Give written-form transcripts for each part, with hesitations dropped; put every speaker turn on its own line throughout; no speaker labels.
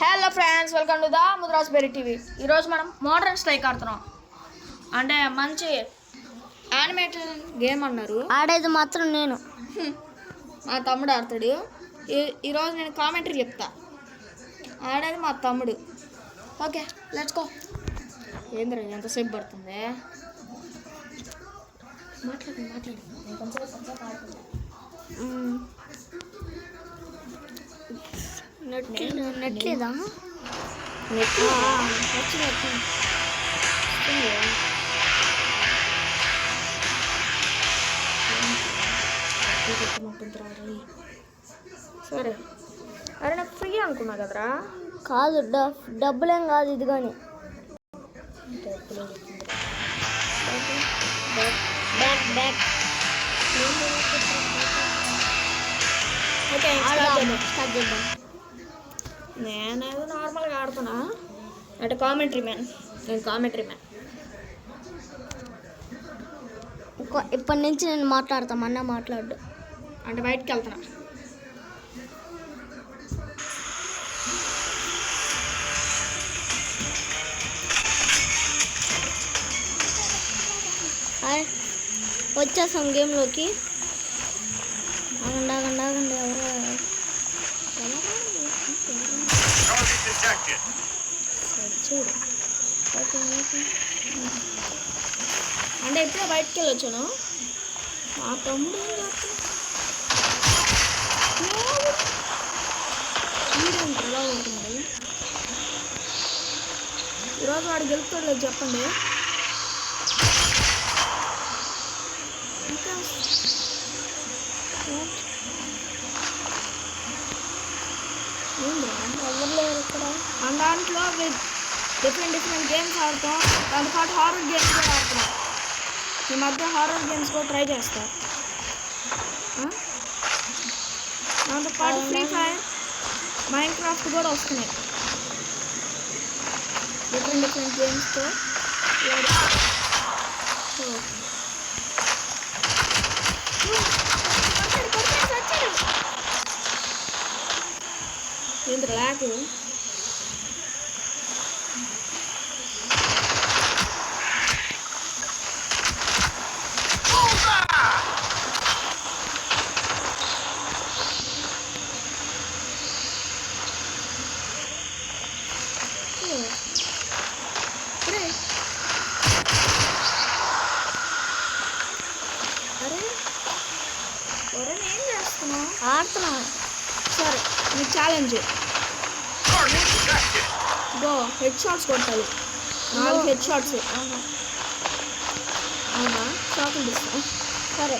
Hello friends, welcome to the mudras berry TV. ఈరోజు మనం modern strike ఆడుతున్నాం. అంటే మంచి యానిమేటెడ్ గేమ్ అన్నారు.
ఆడేది మాత్రం నేను,
మా తమ్ముడు ఆడతాడు. ఈరోజు నేను కామెంటరీ చెప్తా. ఆడేది మా తమ్ముడు. Okay, let's go. ఏంద్ర ఎంతసేపు పడుతుంది? మాట్లాడు
నెట్ లేదా?
సరే, అరే నాకు ఫ్రీ అనుకున్నా కదరా.
కాదు, డబ్బులేం కాదు ఇది కానీ.
ఓకే,
స్టార్ట్ చేద్దాం.
నేనేదో నార్మల్గా ఆడుతున్నా. అంటే కామెంటరీ మ్యాన్. నేను కామెంటరీ మ్యాన్.
ఇప్పటి నుంచి నేను మాట్లాడతాం, అన్న మాట్లాడు.
అంటే బయటికి వెళ్తున్నా.
వచ్చేసాం గేమ్లోకి. ఆగండి
చూడు. అంటే ఇప్పుడే బయటికి వెళ్ళొచ్చాను. మా తమ్ముడు ఎలా ఉంటుంది? ఈరోజు వాడు గెలుపుతాడు లేదు చెప్పండి.
ఎవరు లేరు ఇక్కడ.
మన దాంట్లో డిఫరెంట్ గేమ్స్ ఆడతాం. దాంతో పాటు హారర్ గేమ్స్ కూడా ఆడుతున్నాం. ఈ మధ్య హారర్ గేమ్స్ కూడా ట్రై చేస్తా. దాంతో పాటు ఫ్రీ ఫైర్, మైన్క్రాఫ్ట్ కూడా వస్తున్నాయి. డిఫరెంట్ గేమ్స్తో ఏంటి ర్యాక్? అరే ఏం చేస్తున్నావు?
ఆడుతున్నా.
సరే, నీ ఛాలెంజ్ గో. హెడ్ షాట్స్ కొట్టాలి. 4 హెడ్ షాట్స్. అవునా? షాట్లు ఇస్తా.
సరే,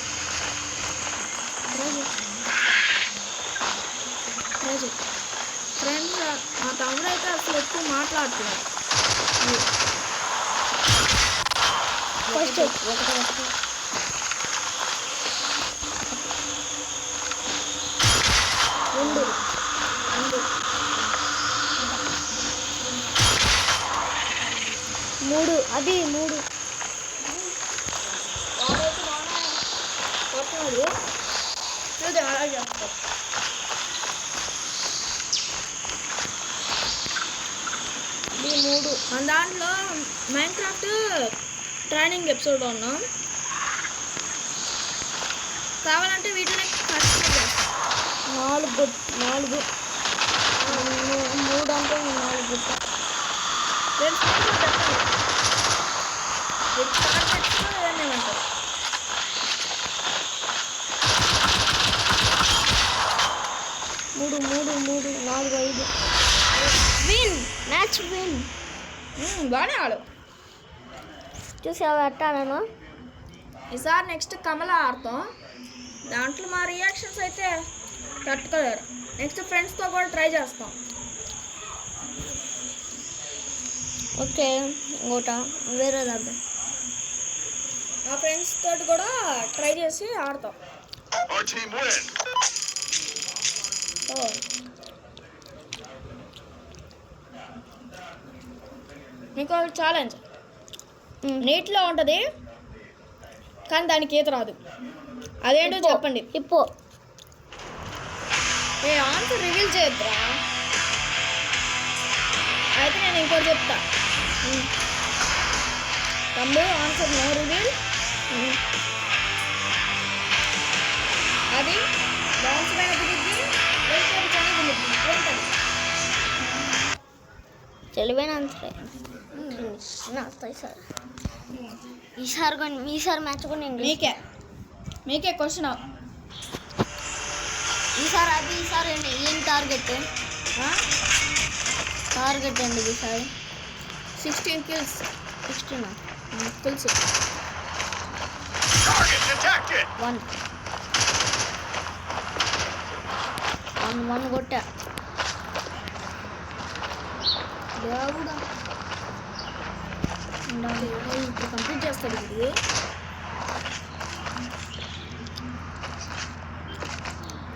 ఫ్రెండ్స్, మా తమ్ముడు అయితే అసలు ఎక్కువ మాట్లాడుతున్నాడు.
ఫస్ట్
రెండు
3 అది 3.
కొడుతున్నాడు. చూద్దాం అలా చేస్తాం. ఇది 3. మన దాంట్లో మైన్క్రాఫ్ట్ ట్రైనింగ్ ఎపిసోడ్ ఉన్నాం. కావాలంటే వీటిని ఫస్ట్ చేస్తాం.
4 3 అంటే 4
ఫ్రెండ్స్ చెప్పండి. ఏమంటారు?
3 4 5 విన్. Match win.
బాగానే ఆడు.
చూసావా ఎట్టాను?
ఈసారి నెక్స్ట్ కమల ఆడతాం. దాంట్లో మా రియాక్షన్స్ అయితే తట్టుకోలేరు. నెక్స్ట్ ఫ్రెండ్స్తో కూడా ట్రై చేస్తాం.
ఓకే, ఇంకోట వేరే దాబ్బా.
మా ఫ్రెండ్స్ తోటి కూడా ట్రై చేసి ఆడతాం. ఇంకో ఛాలెంజ్. నీటిలో ఉంటుంది కానీ దానికి ఈత రాదు. అదేంటో చెప్పండి.
ఇప్పో
ఆన్సర్ రివీల్ చేయొద్దురా. నేను ఇంకోటి చెప్తా. తమ్ముడు ఆన్సర్ నో రివీల్. అది బౌన్స్ పైన తిరిగి వెళ్తాడు కానీ వెళ్తాడు.
తెలివైన ఆన్సరే. ఈసారి మ్యాచ్ కూడా ఇంగ్లీష్.
మీకే క్వశ్చన్.
ఈసారి ఏం టార్గెట్ అండి ఈసారి?
16 kills.
16
తెలుసు.
1 కొట్టా.
దేవుడా ఇప్పుడు కంప్లీట్ చేస్తాడు ఇది.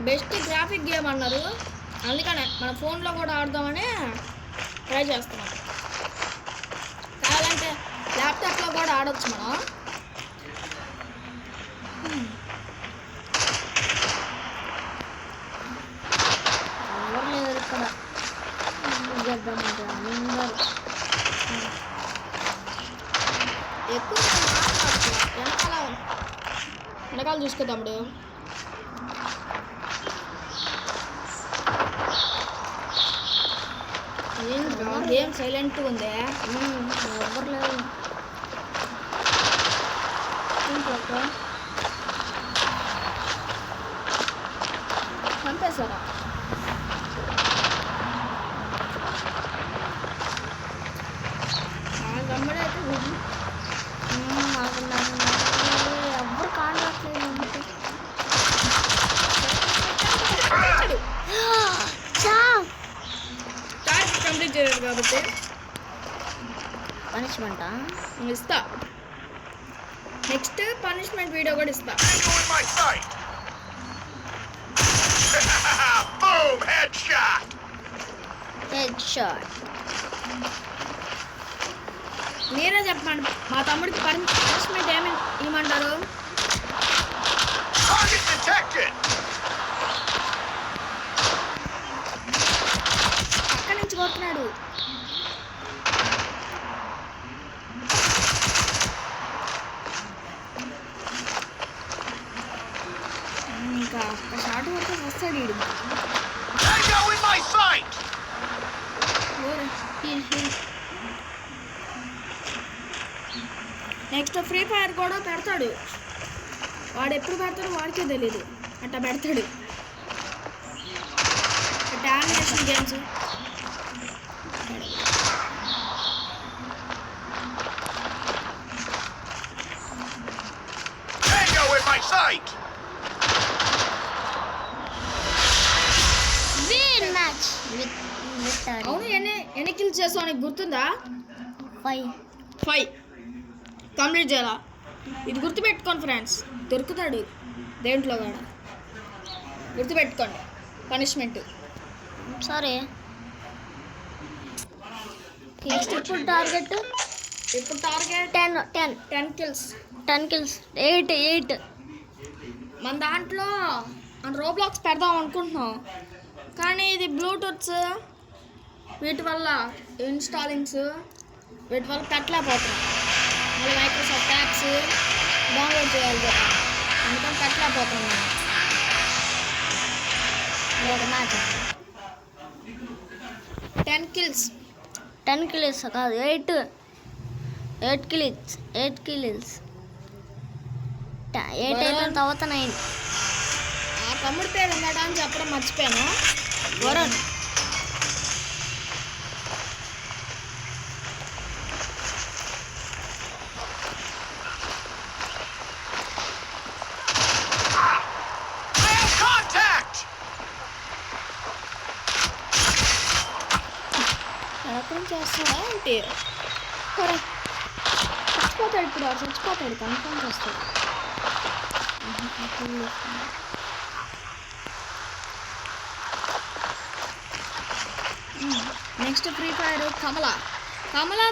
బెస్ట్ గ్రాఫిక్ గేమ్ అన్నారు, అందుకనే మన ఫోన్లో కూడా ఆడదామని ట్రై చేస్తున్నాం. కావాలంటే ల్యాప్టాప్లో కూడా ఆడొచ్చు మనం.
ఎవరు లేరు ఇక్కడ. చేద్దామంటే అందరూ
ఎక్కువ వెనకాల చూసుకో తమ్ముడు. గేమ్ సైలెంట్గా ఉందే.
ఎవరు లేరు.
చంపేశారా? తమ్ముడైతే
ఎవరు కానట్లేదు.
కంప్లీట్ చేయలేదు కాబట్టి
పనిష్మెంటా
ఇస్తా. నెక్స్ట్ పనిష్మెంట్ వీడియో కూడా ఇస్తా.
Head shot.
మీరే చెప్పండి, మా తమ్ముడికి పనిష్మెంట్ ఏమి ఇవ్వమంటారు? అక్కడి నుంచి కొడుతున్నాడు. ఇంకా ఒక్క షాట్ కొడితే వస్తాడు వీడు. నెక్స్ట్ ఫ్రీ ఫైర్ కూడా పెడతాడు. వాడు ఎప్పుడు పెడతాడో వాడికే తెలియదు, అట్లా పెడతాడు. డామినేషన్ గేమ్స్ అవును. ఎన్ని కిల్స్ చేస్తావు నీకు గుర్తుందా? 5 కంప్లీట్ చేయాలా? ఇది గుర్తుపెట్టుకోండి ఫ్రెండ్స్, దొరుకుతాడు దేంట్లో కూడా. గుర్తుపెట్టుకోండి పనిష్మెంట్.
సరే నెక్స్ట్ ఇప్పుడు టార్గెట్ 10
కిల్స్.
8
మన దాంట్లో రోబ్లాక్స్ పెడదాం అనుకుంటున్నాం, కానీ ఇది బ్లూటూత్స్ వీటి వల్ల ఇన్స్టాలింగ్స్ వీటి వల్ల పెట్టలేకపోతున్నాం. మళ్ళీ మైక్రోసాఫ్ట్ యాప్స్ డౌన్లోడ్ చేయాలి కదా, అందుకని పెట్టలేకపోతున్నాం.
Match
10 kills.
10 కిల్స్ కాదు 8 కిల్స్. 8 అయిపోయిన తర్వాత 9.
ఆ తమ్ముడి పేరు ఉన్నాడా అని చెప్పడం మర్చిపోయాను. వరుణ్. ఎక్కడ చేస్తాడా ఏంటి? చచ్చిపోతాడు ఇప్పుడు, చచ్చిపోతాడు కన్ఫర్మ్ చేస్తాడు. నెక్స్ట్ ఫ్రీ ఫైర్ కమలా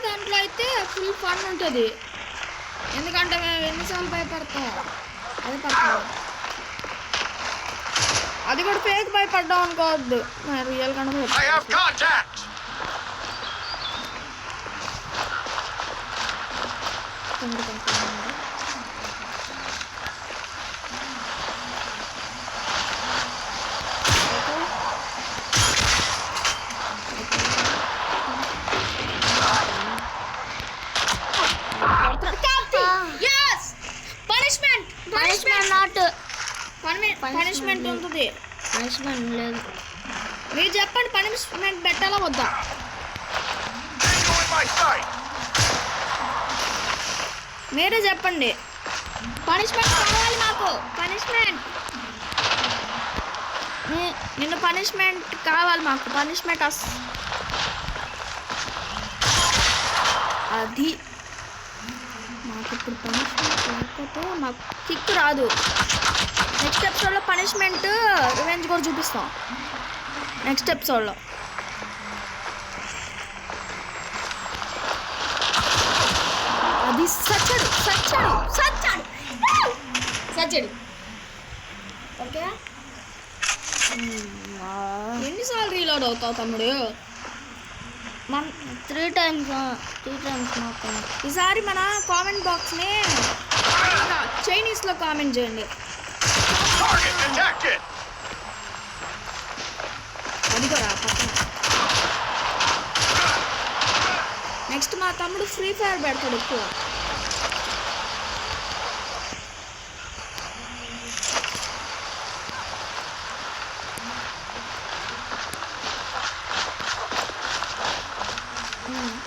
దాంట్లో అయితే ఫుల్ ఫన్ ఉంటుంది, ఎందుకంటే మేము ఎన్నిసార్లు భయపడతాం. అది కూడా ఫేక్ భయపడ్డాం అనుకోవద్దు, రియల్గానే
తమ్ముడు కొంటున్నాడు. పనిష్మెంట్ నాట్
పనిష్మెంట్ ఉంటుంది.
పనిష్మెంట్ లేదు.
మీరు చెప్పండి, పనిష్మెంట్ పెట్టాలా వద్దా? మీరే చెప్పండి. పనిష్మెంట్ కావాలి మాకు. పనిష్మెంట్ నిన్ను పనిష్మెంట్ కావాలి మాకు. పనిష్మెంట్ అది మాకు ఇప్పుడు పనిష్మెంట్ లేకపోతే మాకు కిక్ రాదు. నెక్స్ట్ ఎపిసోడ్లో పనిష్మెంట్ రివెంజ్ కూడా చూపిస్తాం. నెక్స్ట్ ఎపిసోడ్లో అది సచ్చడు. ఓకే, ఎన్నిసార్లు రీలోడ్ అవుతావు తమ్ముడు?
3 times మాత్రం.
ఈసారి మన కామెంట్ బాక్స్ని చైనీస్లో కామెంట్ చేయండి. అది కూడా పక్కన. నెక్స్ట్ మా తమ్ముడు ఫ్రీ ఫైర్ పెడతాడు ఎక్కువ.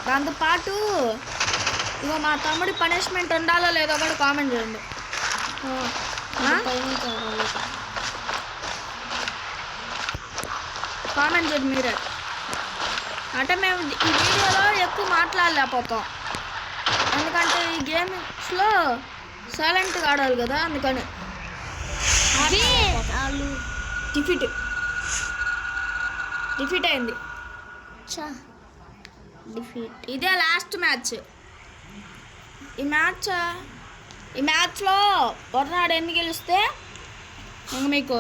దాంతోపాటు ఇగో మా తమ్ముడి పనిష్మెంట్ ఉండాలో లేదో కూడా కామెంట్ చేయండి. కామెంట్ చేయండి మీరే. అంటే మేము ఈ వీడియోలో ఎక్కువ మాట్లాడలేకపోతాం, ఎందుకంటే ఈ గేమ్స్లో సైలెంట్గా ఆడాలి కదా, అందుకని. డిఫీట్ అయింది. ఇదే లాస్ట్ మ్యాచ్. ఈ మ్యాచ్లో వరనాడు ఎన్ని గెలిస్తే ఇంక మీకు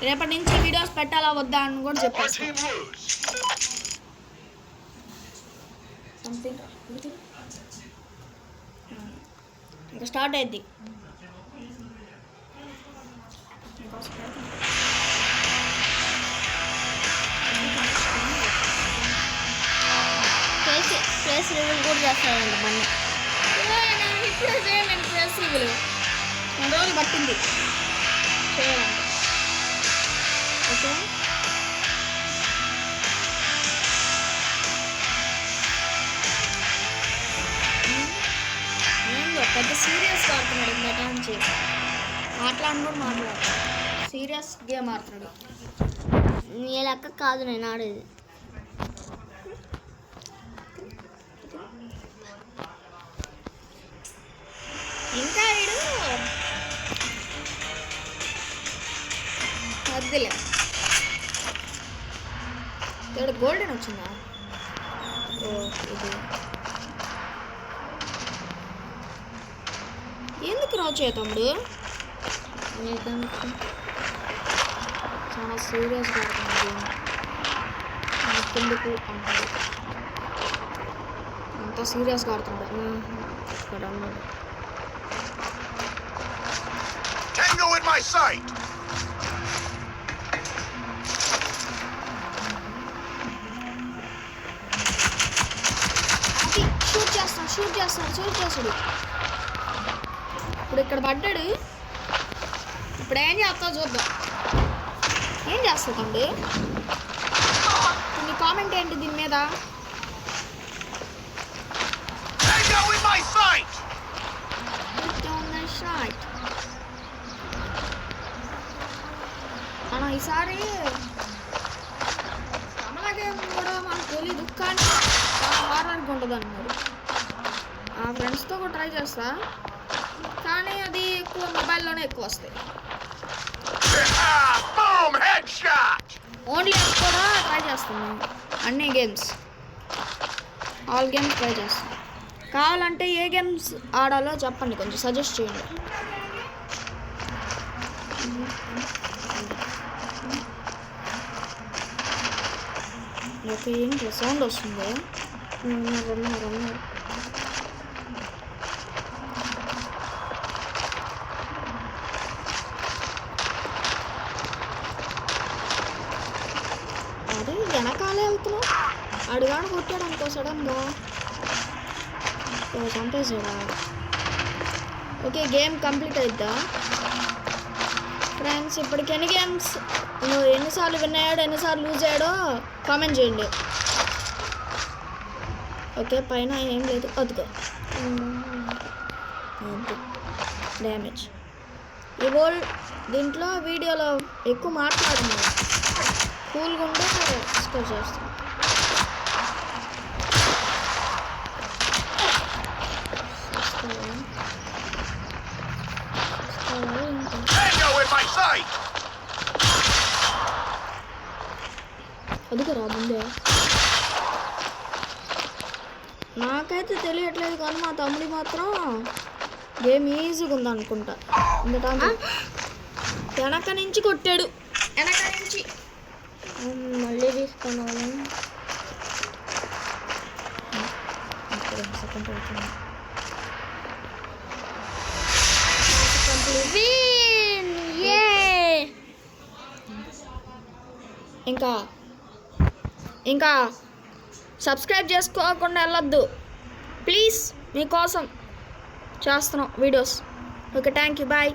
రేపటి నుంచి వీడియోస్ పెట్టాలా వద్దా అని కూడా చెప్పేసి. ఇంకా స్టార్ట్ అయింది.
ఫేస్ రివీల్ కూడా చేస్తారంట మళ్ళీ.
ఇప్పుడే చేయండి ఫేస్ రివీల్. 2 రోజులు పట్టింది చేయాలంటే. ఓకే, ఏందో పెద్ద సీరియస్గా ఆడుతున్నాడు. ఇంకటా నుంచి మాట్లాడతాడు. సీరియస్ గేమ్ ఆడుతున్నాడు.
నీ లెక్క కాదు నేను ఆడేది.
ఇంకా వీడు వద్దులే. ఇక్కడ గోల్డెన్ వచ్చిందా? ఓ, ఇది ఎందుకు రాచే తమ్ముడు? చాలా సీరియస్గా ఆడుతున్నాడు. కిందకు అంటాడు, అంత సీరియస్గా ఆడుతున్నాడు. ఇక్కడ అన్నాడు.
Tango in my sight.
Shoot చేస్తాడు. ఇప్పుడు ఇక్కడ పడ్డాడు. ఇప్పుడు ఏం చేస్తావు చూద్దాం. ఏం చేస్తావు తమ్ముడు? నీ కామెంట్ ఏంటి దీని మీద?
Tango in my sight.
మనం ఈసారి కమలా గేమ్ కూడా మనకు తెలీదు, కానీ చాలా హారర్గా ఉంటుంది అన్నారు. ఆ ఫ్రెండ్స్తో కూడా ట్రై చేస్తా, కానీ అది ఎక్కువ మొబైల్లోనే ఎక్కువ వస్తాయి.
Boom! Headshot.
ఓన్లీ అది కూడా ట్రై చేస్తాను. అన్ని గేమ్స్, ఆల్ గేమ్స్ ట్రై చేస్తాను. కావాలంటే ఏ గేమ్స్ ఆడాలో చెప్పండి, కొంచెం సజెస్ట్ చేయండి. ఓకే, ఏంటి సౌండ్ వస్తుంది? అది వెనకాలే వెళ్తున్నావు. అడుగాడు కొట్టాడు అనుకో సడన్గా. చంపేసాడా? ఓకే, గేమ్ కంప్లీట్ అయిద్దా ఫ్రెండ్స్? ఇప్పటికి ఎన్ని గేమ్స్ ఎన్నిసార్లు విన్ అయ్యాడో ఎన్నిసార్లు లూజ్ అయ్యాడో కామెంట్ చేయండి. ఓకే, పైన ఏం లేదు. అదిగో డ్యామేజ్. ఈ బోల్ దీంట్లో వీడియోలో ఎక్కువ మాట్లాడుతున్నాను, కూల్గా ఉంటే స్కోర్ చేస్తాను.
Tango in my sight!
అదిగరా ముందే. నాకైతే తెలియట్లేదు కానీ మా తమ్ముడి మాత్రం గేమ్ ఈజీగా ఉందనుకుంటా. వెనక నుంచి కొట్టాడు, వెనక నుంచి.
మళ్ళీ తీసుకున్నాను.
సెకండ్ అవుతుంది.
విన్! యే!
ఇంకా సబ్స్క్రైబ్ చేసుకోకుండా వెళ్ళొద్దు ప్లీజ్, మీకోసం చేస్తున్నాం videos. Okay, thank you, bye.